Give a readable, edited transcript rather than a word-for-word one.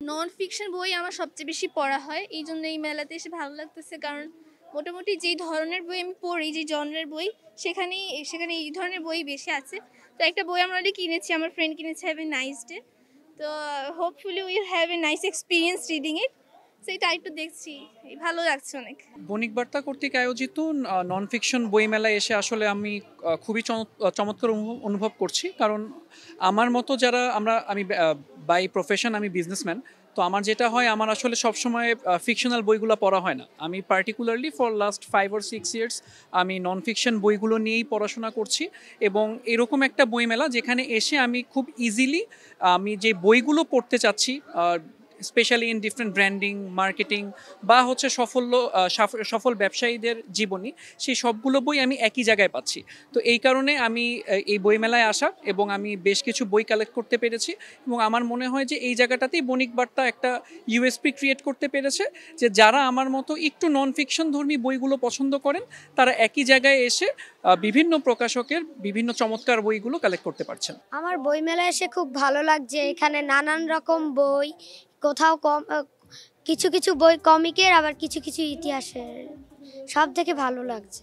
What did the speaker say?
Non fiction বই আমার সবচেয়ে বেশি পড়া হয়, এই জন্য এই মেলাতে এসে ভালো লাগতেছে। কারণ মোটামুটি যেই ধরনের বই আমি পড়ি, যে জনরের বই, সেখানেই সেখানে এই ধরনের বই বেশি আছে। তো একটা বই আমরা অলরেডি কিনেছি, আমার ফ্রেন্ড কিনেছে, হ্যাভ এ নাইস ডে। তো hopefully will have a nice experience reading ইট। সেটা একটু দেখছি, ভালো লাগছে অনেক। বণিক বার্তা কর্তৃক আয়োজিত নন ফিকশন বইমেলায় এসে আসলে আমি খুবই চমৎকার অনুভব করছি। কারণ আমার মতো যারা আমি বাই প্রফেশন আমি বিজনেসম্যান। তো আমার যেটা হয়, আমার আসলে সবসময় ফিকশনাল বইগুলো পড়া হয় না। আমি particularly for last 5 or 6 years আমি নন ফিকশন বইগুলো নিয়েই পড়াশোনা করছি। এবং এরকম একটা বইমেলা যেখানে এসে আমি খুব ইজিলি আমি যে বইগুলো পড়তে চাচ্ছি, specially in different branding, marketing বা হচ্ছে সফল ব্যবসায়ীদের জীবনী, সেই সবগুলো বই আমি একই জায়গায় পাচ্ছি। তো এই কারণে আমি এই বইমেলায় আসা, এবং আমি বেশ কিছু বই কালেক্ট করতে পেরেছি। এবং আমার মনে হয় যে এই জায়গাটাতেই বণিক বার্তা একটা ইউএসপি ক্রিয়েট করতে পেরেছে, যে যারা আমার মতো একটু নন ফিকশন ধর্মী বইগুলো পছন্দ করেন, তারা একই জায়গায় এসে বিভিন্ন প্রকাশকের বিভিন্ন চমৎকার বইগুলো কালেক্ট করতে পারছেন। আমার বইমেলায় এসে খুব ভালো লাগছে। এখানে নানান রকম বই, কোথাও কিছু কিছু বই কমিকের, আবার কিছু কিছু ইতিহাসের, সব থেকে ভালো লাগছে।